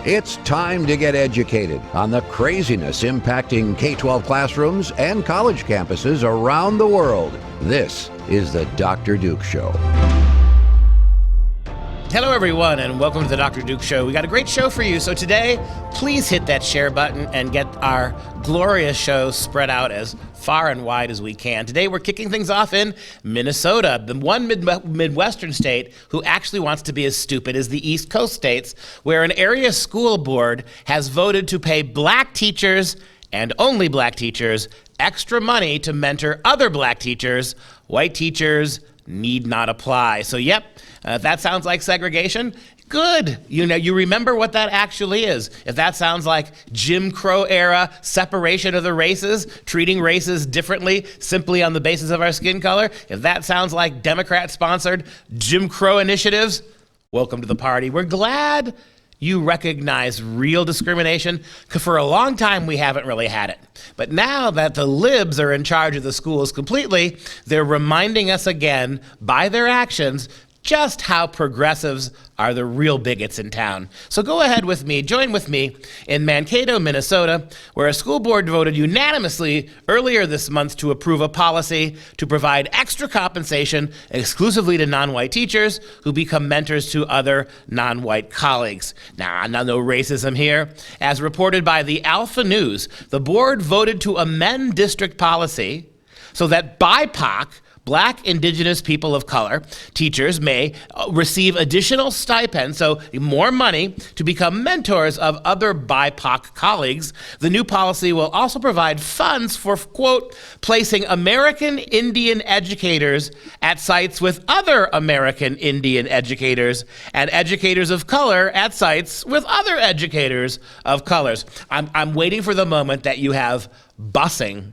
It's time to get educated on the craziness impacting K-12 classrooms and college campuses around the world. This is the Dr. Duke Show. Hello, everyone, and welcome to the Dr. Duke Show. We got a great show for you. So today, please hit that share button and get our glorious show spread out as far and wide as we can. Today, we're kicking things off in Minnesota, the one Midwestern state who actually wants to be as stupid as the East Coast states, where an area school board has voted to pay black teachers and only black teachers extra money to mentor other black teachers. White teachers need not apply. So, yep. If that sounds like segregation, good. You remember what that actually is. If that sounds like Jim Crow era separation of the races, treating races differently simply on the basis of our skin color, if that sounds like Democrat-sponsored Jim Crow initiatives, welcome to the party. We're glad you recognize real discrimination, because for a long time we haven't really had it. But now that the libs are in charge of the schools completely, they're reminding us again by their actions just how progressives are the real bigots in town. So go ahead with me, join with me in Mankato, Minnesota, where a school board voted unanimously earlier this month to approve a policy to provide extra compensation exclusively to non-white teachers who become mentors to other non-white colleagues. Now, no racism here. As reported by the Alpha News, the board voted to amend district policy so that BIPOC, Black, Indigenous, people of color, teachers may receive additional stipends, so more money, to become mentors of other BIPOC colleagues. The new policy will also provide funds for, quote, placing American Indian educators at sites with other American Indian educators and educators of color at sites with other educators of colors. I'm waiting for the moment that you have busing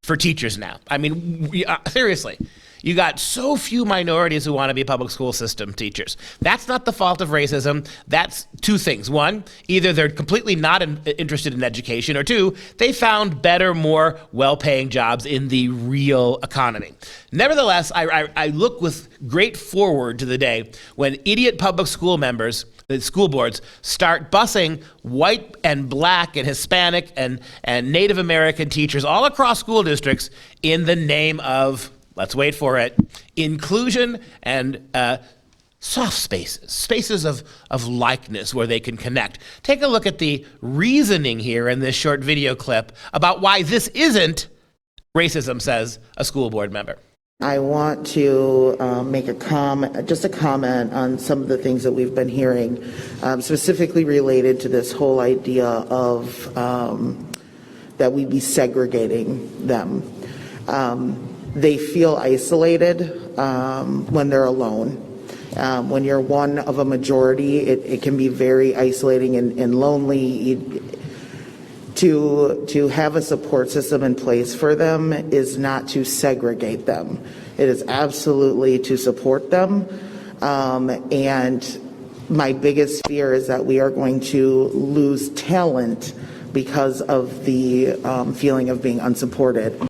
for teachers now. I mean, seriously, you got so few minorities who want to be public school system teachers. That's not the fault of racism. That's two things. One, either they're completely not interested in education, or two, they found better, more well-paying jobs in the real economy. Nevertheless, I look with great forward to the day when idiot public school members, the school boards, start busing white and black and Hispanic and Native American teachers all across school districts in the name of, let's wait for it, inclusion and soft spaces, spaces of likeness where they can connect. Take a look at the reasoning here in this short video clip about why this isn't racism, says a school board member. I want to make a comment on some of the things that we've been hearing, specifically related to this whole idea of that we be segregating them. They feel isolated when they're alone. When you're one of a majority, it can be very isolating and lonely. To have a support system in place for them is not to segregate them. It is absolutely to support them. And my biggest fear is that we are going to lose talent because of the feeling of being unsupported.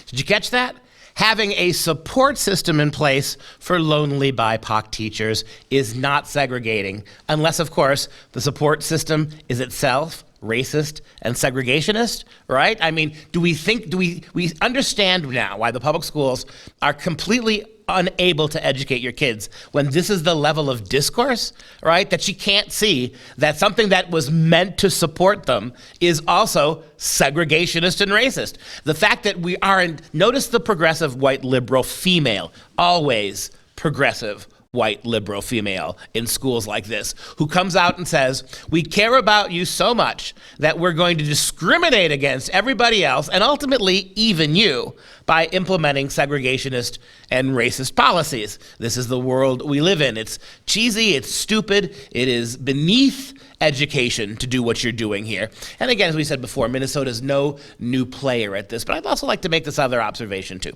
Did you catch that? Having a support system in place for lonely BIPOC teachers is not segregating, unless, of course, the support system is itself racist and segregationist, right? I mean, do we understand now why the public schools are completely unable to educate your kids when this is the level of discourse, right? That you can't see that something that was meant to support them is also segregationist and racist. The fact that we aren't, notice the progressive white liberal female, always progressive white liberal female in schools like this, who comes out and says, we care about you so much that we're going to discriminate against everybody else and ultimately even you by implementing segregationist and racist policies. This is the world we live in. It's cheesy, it's stupid, it is beneath education to do what you're doing here. And again, as we said before, Minnesota's no new player at this, but I'd also like to make this other observation too.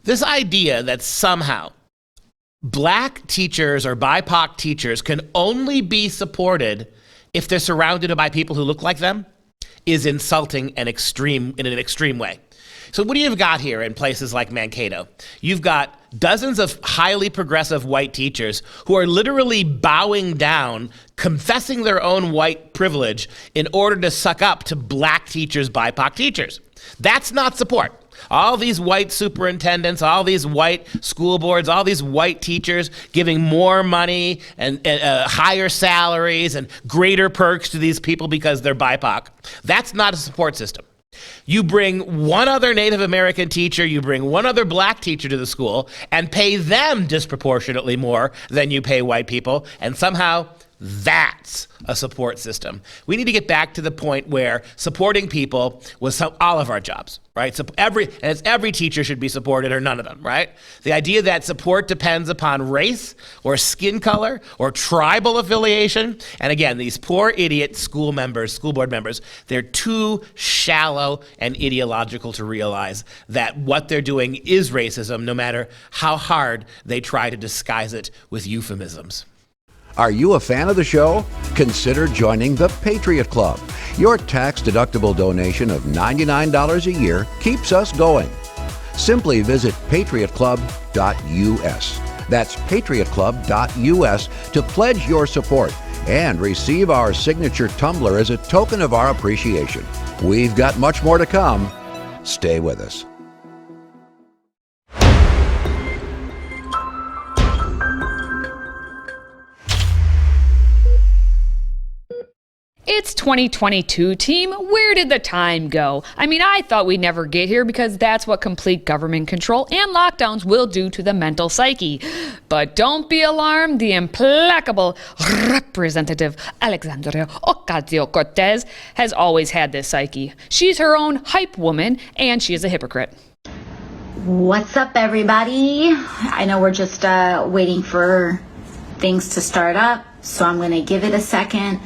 This idea that somehow Black teachers or BIPOC teachers can only be supported if they're surrounded by people who look like them is insulting and extreme in an extreme way. So what do you've got here in places like Mankato? You've got dozens of highly progressive white teachers who are literally bowing down, confessing their own white privilege in order to suck up to black teachers, BIPOC teachers. That's not support. All these white superintendents, all these white school boards, all these white teachers giving more money and higher salaries and greater perks to these people because they're BIPOC. That's not a support system. You bring one other Native American teacher, you bring one other black teacher to the school and pay them disproportionately more than you pay white people, and somehow that's a support system. We need to get back to the point where supporting people was all of our jobs, right? So every teacher should be supported or none of them, right? The idea that support depends upon race or skin color or tribal affiliation, and again, these poor idiot school board members, they're too shallow and ideological to realize that what they're doing is racism, no matter how hard they try to disguise it with euphemisms. Are you a fan of the show? Consider joining the Patriot Club. Your tax-deductible donation of $99 a year keeps us going. Simply visit patriotclub.us. That's patriotclub.us to pledge your support and receive our signature tumbler as a token of our appreciation. We've got much more to come. Stay with us. It's 2022, team. Where did the time go? I mean, I thought we'd never get here because that's what complete government control and lockdowns will do to the mental psyche. But don't be alarmed, the implacable Representative Alexandria Ocasio-Cortez has always had this psyche. She's her own hype woman, and she is a hypocrite. What's up, everybody? I know we're just waiting for things to start up, so I'm going to give it a second.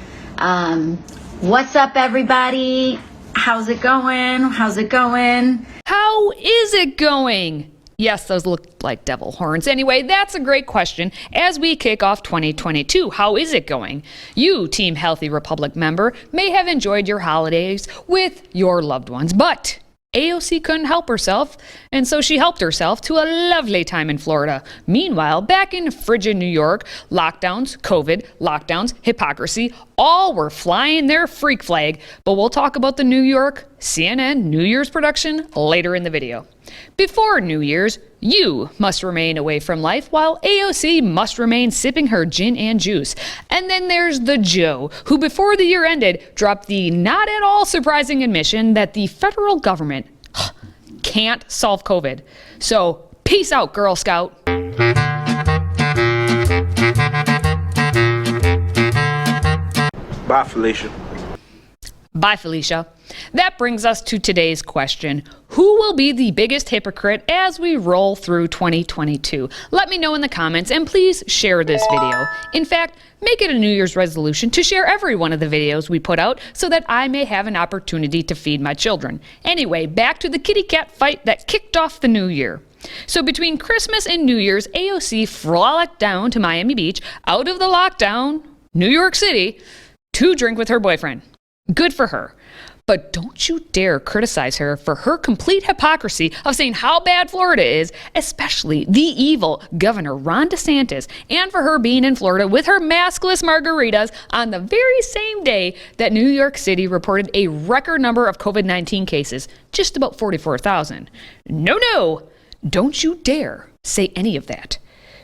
What's up, everybody? How's it going? How's it going? How is it going? Yes, those look like devil horns. Anyway, that's a great question as we kick off 2022. How is it going? You, Team Healthy Republic member, may have enjoyed your holidays with your loved ones, but AOC couldn't help herself, and so she helped herself to a lovely time in Florida. Meanwhile, back in frigid New York, lockdowns, COVID, lockdowns, hypocrisy, all were flying their freak flag. But we'll talk about the New York CNN New Year's production later in the video. Before New Year's, you must remain away from life while AOC must remain sipping her gin and juice. And then there's the Joe, who before the year ended dropped the not at all surprising admission that the federal government can't solve COVID. So peace out, Girl Scout. Bye, Felicia. Bye, Felicia. That brings us to today's question. Who will be the biggest hypocrite as we roll through 2022? Let me know in the comments, and please share this video. In fact, make it a New Year's resolution to share every one of the videos we put out so that I may have an opportunity to feed my children. Anyway, back to the kitty cat fight that kicked off the new year. So between Christmas and New Year's, AOC frolicked down to Miami Beach, out of the lockdown, New York City, to drink with her boyfriend. Good for her. But don't you dare criticize her for her complete hypocrisy of saying how bad Florida is, especially the evil Governor Ron DeSantis, and for her being in Florida with her maskless margaritas on the very same day that New York City reported a record number of COVID-19 cases, just about 44,000. No, don't you dare say any of that,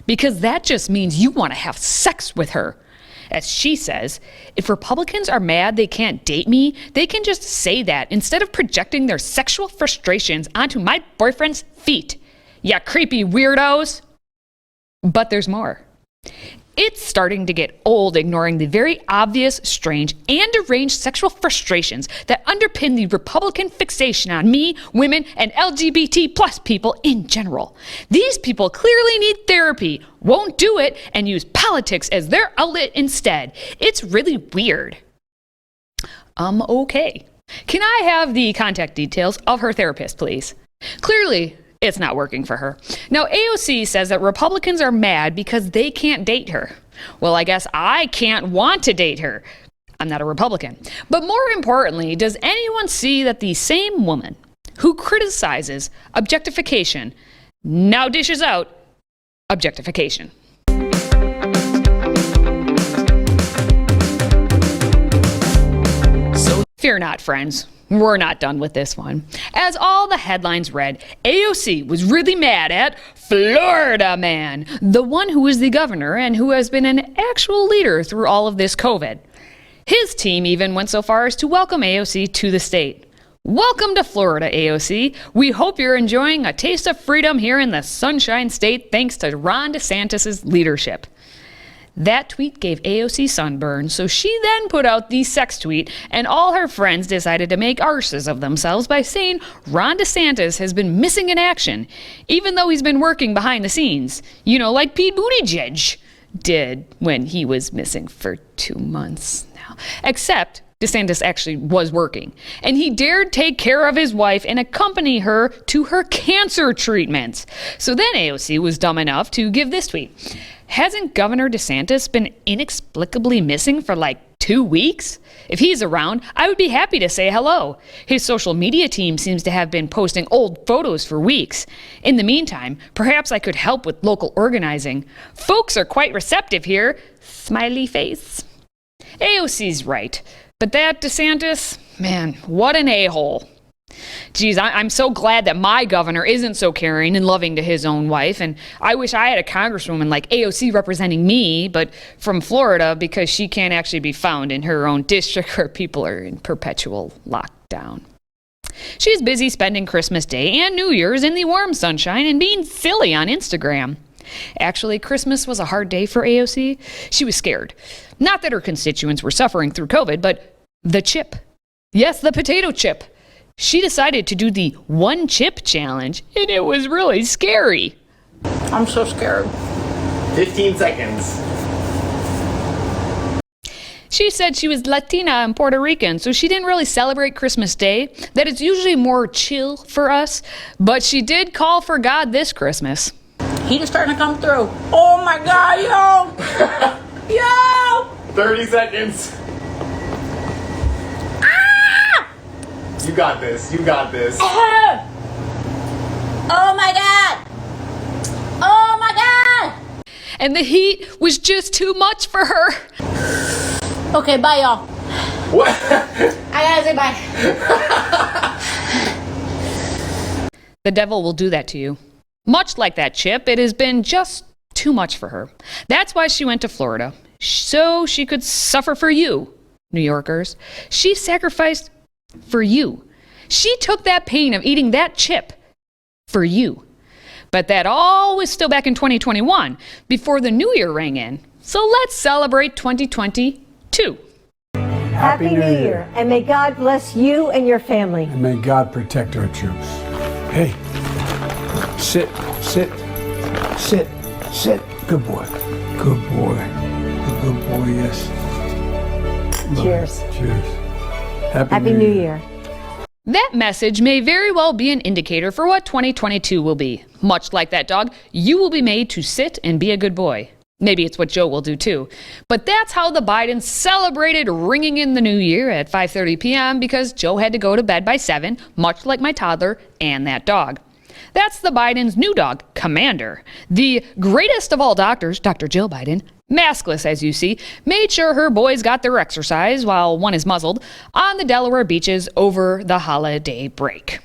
because that just means you want to have sex with her. As she says, if Republicans are mad they can't date me, they can just say that instead of projecting their sexual frustrations onto my boyfriend's feet. Ya creepy weirdos. But there's more. It's starting to get old ignoring the very obvious, strange, and deranged sexual frustrations that underpin the Republican fixation on me, women, and LGBT plus people in general. These people clearly need therapy, won't do it, and use politics as their outlet instead. It's really weird. Okay. Can I have the contact details of her therapist, please? Clearly, it's not working for her. Now, AOC says that Republicans are mad because they can't date her. Well, I guess I can't want to date her. I'm not a Republican. But more importantly, does anyone see that the same woman who criticizes objectification now dishes out objectification. Fear not, friends. We're not done with this one. As all the headlines read, AOC was really mad at Florida man, the one who is the governor and who has been an actual leader through all of this COVID. His team even went so far as to welcome AOC to the state. Welcome to Florida, AOC. We hope you're enjoying a taste of freedom here in the Sunshine State thanks to Ron DeSantis' leadership. That tweet gave AOC sunburn, so she then put out the sex tweet, and all her friends decided to make arses of themselves by saying Ron DeSantis has been missing in action, even though he's been working behind the scenes. You know, like Pete Buttigieg did when he was missing for 2 months now. Except DeSantis actually was working, and he dared take care of his wife and accompany her to her cancer treatments. So then AOC was dumb enough to give this tweet. Hasn't Governor DeSantis been inexplicably missing for like 2 weeks? If he's around, I would be happy to say hello. His social media team seems to have been posting old photos for weeks. In the meantime, perhaps I could help with local organizing. Folks are quite receptive here. Smiley face. AOC's right. But that DeSantis, man, what an a-hole. Geez, I'm so glad that my governor isn't so caring and loving to his own wife, and I wish I had a congresswoman like AOC representing me, but from Florida, because she can't actually be found in her own district where people are in perpetual lockdown. She's busy spending Christmas Day and New Year's in the warm sunshine and being silly on Instagram. Actually, Christmas was a hard day for AOC. She was scared. Not that her constituents were suffering through COVID, but the chip. Yes, the potato chip. She decided to do the one chip challenge, and it was really scary. I'm so scared. 15 seconds. She said she was Latina and Puerto Rican, so she didn't really celebrate Christmas Day, that it's usually more chill for us, but she did call for God this Christmas. Heat is starting to come through. Oh my God, yo! Yo! 30 seconds. You got this. You got this. Oh my God! Oh my God! And the heat was just too much for her. Okay, bye y'all. What? I gotta say bye. The devil will do that to you. Much like that chip, it has been just too much for her. That's why she went to Florida, so she could suffer for you, New Yorkers. She sacrificed for you. She took that pain of eating that chip for you. But that all was still back in 2021, before the new year rang in. So let's celebrate 2022. Happy New Year, and may God bless you and your family. And may God protect our troops. Hey, sit, sit, sit, sit. Good boy. Good boy. Good boy, yes. Cheers. Cheers. Happy New Year. That message may very well be an indicator for what 2022 will be. Much like that dog, you will be made to sit and be a good boy. Maybe it's what Joe will do too. But that's how the Bidens celebrated ringing in the new year at 5:30 p.m. because Joe had to go to bed by 7, much like my toddler and that dog. That's the Bidens' new dog, Commander. The greatest of all doctors, Dr. Jill Biden, maskless as you see, made sure her boys got their exercise while one is muzzled on the Delaware beaches over the holiday break.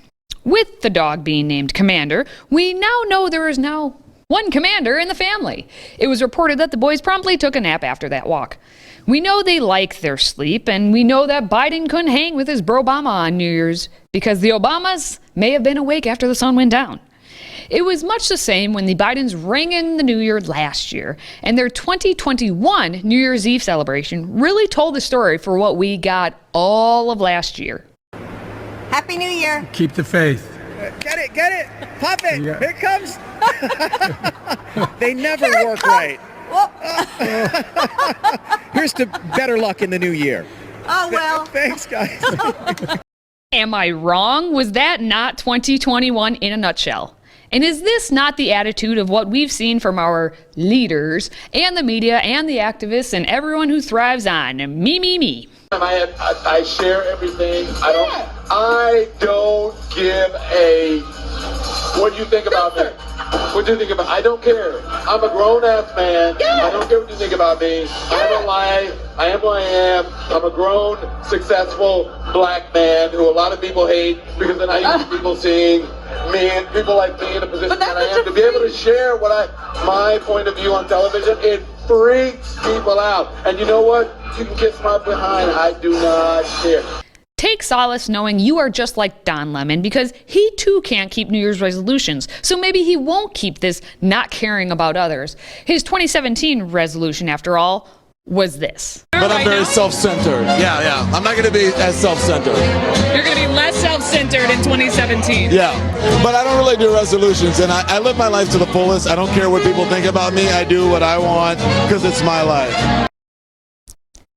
With the dog being named Commander, we now know there is now one commander in the family. It was reported that the boys promptly took a nap after that walk. We know they like their sleep, and we know that Biden couldn't hang with his bro Obama on New Year's because the Obamas may have been awake after the sun went down. It was much the same when the Bidens rang in the New Year last year, and their 2021 New Year's Eve celebration really told the story for what we got all of last year. Happy New Year. Keep the faith. Get it, pop it, Yeah. Here it comes. They never work right. Here's to better luck in the new year. Oh, well. Thanks, guys. Am I wrong? Was that not 2021 in a nutshell? And is this not the attitude of what we've seen from our leaders and the media and the activists and everyone who thrives on me? I share everything. I don't I don't give a what you think about me. What do you think about? I don't care. I'm a grown-ass man. I don't care what you think about me. I don't lie. I am who I am. I'm a grown, successful black man who a lot of people hate because then I used to people seeing me and people like me in a position that I am to be able to share my point of view on television. It freaks people out. And you know what? You can kiss my behind. I do not care. Take solace knowing you are just like Don Lemon because he too can't keep New Year's resolutions. So maybe he won't keep this not caring about others. His 2017 resolution, after all, was this. But I'm very self-centered. Yeah. I'm not going to be as self-centered. You're going to be less self-centered in 2017. Yeah. But I don't really do resolutions, and I live my life to the fullest. I don't care what people think about me. I do what I want because it's my life.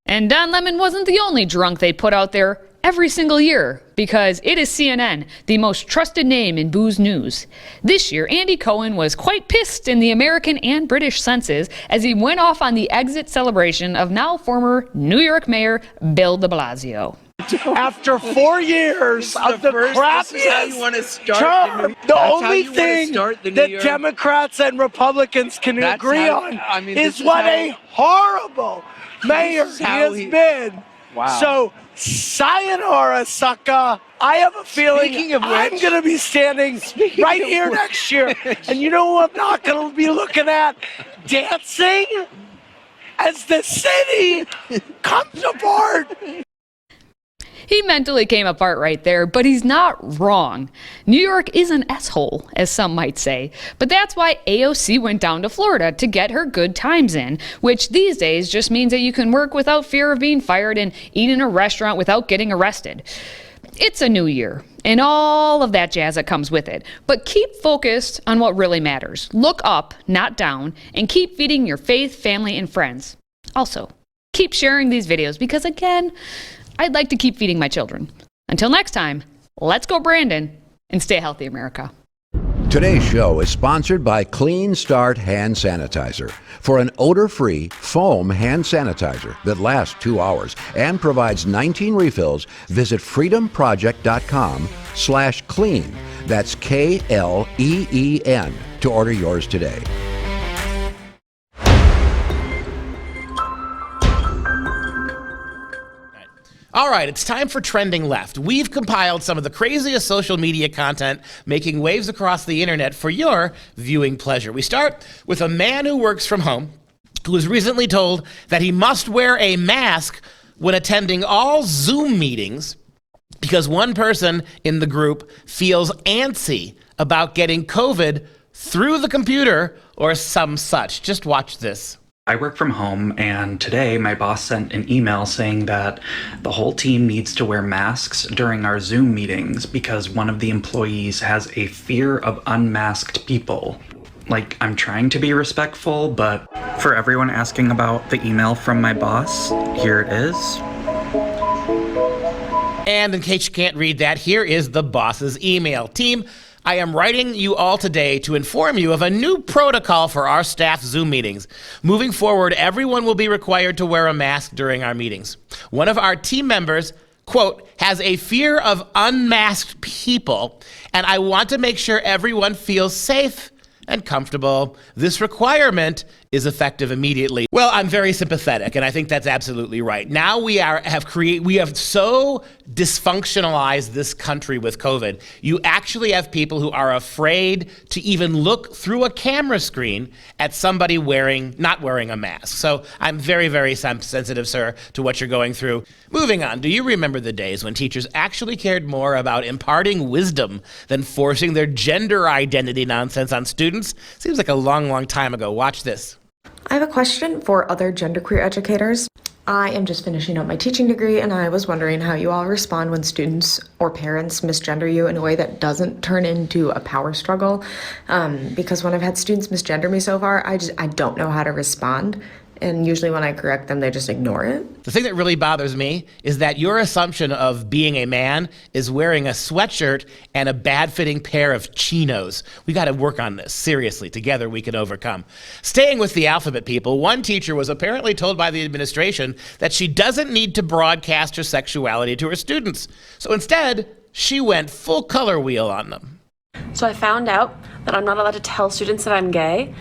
And Don Lemon wasn't the only drunk they put out there every single year, because it is CNN, the most trusted name in booze news. This year, Andy Cohen was quite pissed in the American and British senses as he went off on the exit celebration of now former New York Mayor Bill de Blasio. After 4 years of the crappiest term, the only thing that Democrats and Republicans can agree on is what a horrible mayor he has been. Wow. So, sayonara, sucker. I have a feeling I'm going to be standing right here next year. And you know what I'm not going to be looking at? Dancing as the city comes apart. He mentally came apart right there, but he's not wrong. New York is an S-hole, as some might say. But that's why AOC went down to Florida to get her good times in, which these days just means that you can work without fear of being fired and eat in a restaurant without getting arrested. It's a new year, and all of that jazz that comes with it. But keep focused on what really matters. Look up, not down, and keep feeding your faith, family, and friends. Also, keep sharing these videos because, again, I'd like to keep feeding my children. Until next time, let's go Brandon, and stay healthy, America. Today's show is sponsored by Clean Start Hand Sanitizer. For an odor-free foam hand sanitizer that lasts 2 hours and provides 19 refills, visit freedomproject.com/clean. That's KLEEN to order yours today. All right, it's time for Trending Left. We've compiled some of the craziest social media content making waves across the internet for your viewing pleasure. We start with a man who works from home who was recently told that he must wear a mask when attending all Zoom meetings because one person in the group feels antsy about getting COVID through the computer or some such. Just watch this. I work from home, and today my boss sent an email saying that the whole team needs to wear masks during our Zoom meetings because one of the employees has a fear of unmasked people. Like, I'm trying to be respectful, but for everyone asking about the email from my boss, here it is. And in case you can't read that, here is the boss's email. Team, I am writing you all today to inform you of a new protocol for our staff Zoom meetings. Moving forward, everyone will be required to wear a mask during our meetings. One of our team members, quote, has a fear of unmasked people, and I want to make sure everyone feels safe and comfortable. This requirement is effective immediately. Well, I'm very sympathetic, and I think that's absolutely right. Now we have so dysfunctionalized this country with COVID. You actually have people who are afraid to even look through a camera screen at somebody not wearing a mask. So I'm very, very sensitive, sir, to what you're going through. Moving on, do you remember the days when teachers actually cared more about imparting wisdom than forcing their gender identity nonsense on students? Seems like a long, long time ago. Watch this. I have a question for other genderqueer educators. I am just finishing up my teaching degree, and I was wondering how you all respond when students or parents misgender you in a way that doesn't turn into a power struggle. Because when I've had students misgender me so far, I don't know how to respond. And usually when I correct them, they just ignore it. The thing that really bothers me is that your assumption of being a man is wearing a sweatshirt and a bad-fitting pair of chinos. We got to work on this. Seriously, together we can overcome. Staying with the alphabet people, one teacher was apparently told by the administration that she doesn't need to broadcast her sexuality to her students. So instead, she went full color wheel on them. So I found out that I'm not allowed to tell students that I'm gay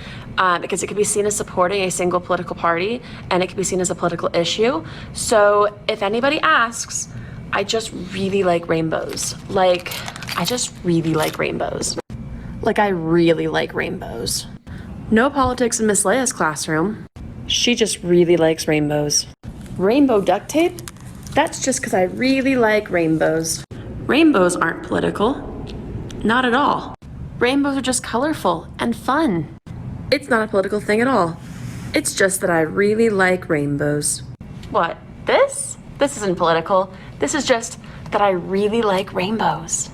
because it could be seen as supporting a single political party and it could be seen as a political issue. So if anybody asks, I just really like rainbows. I just really like rainbows. I really like rainbows. No politics in Miss Leia's classroom. She just really likes rainbows. Rainbow duct tape? That's just because I really like rainbows. Rainbows aren't political. Not at all. Rainbows are just colorful and fun. It's not a political thing at all. It's just that I really like rainbows. What? This? This isn't political. This is just that I really like rainbows.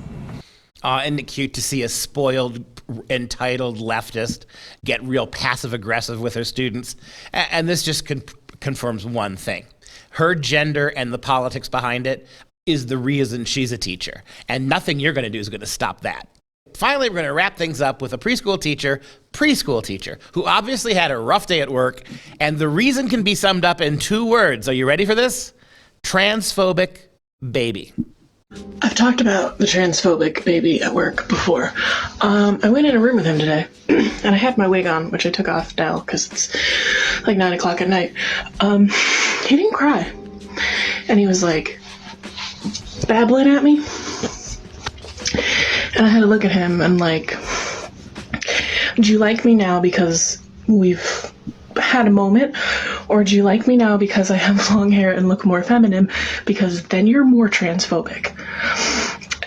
Isn't it cute to see a spoiled, entitled leftist get real passive-aggressive with her students? And this just confirms one thing. Her gender and the politics behind it is the reason she's a teacher. And nothing you're going to do is going to stop that. Finally, we're going to wrap things up with a preschool teacher, who obviously had a rough day at work. And the reason can be summed up in 2 words. Are you ready for this? Transphobic baby. I've talked about the transphobic baby at work before. I went in a room with him today, and I had my wig on, which I took off now because it's 9 o'clock at night. He didn't cry. And he was babbling at me. And I had to look at him and do you like me now because we've had a moment, or do you like me now because I have long hair and look more feminine, because then you're more transphobic?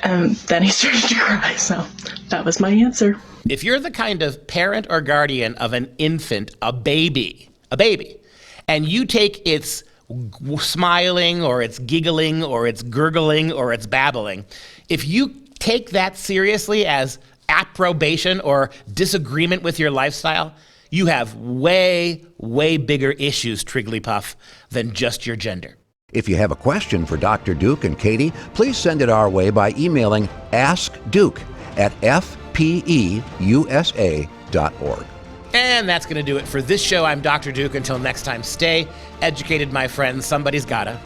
And then he started to cry, so that was my answer. If you're the kind of parent or guardian of an infant, a baby, and you take its smiling or its giggling or its gurgling or its babbling, if you take that seriously as approbation or disagreement with your lifestyle, you have way, way bigger issues, Trigglypuff, than just your gender. If you have a question for Dr. Duke and Katie, please send it our way by emailing askduke@fpeusa.org. And that's going to do it for this show. I'm Dr. Duke. Until next time, stay educated, my friends. Somebody's gotta.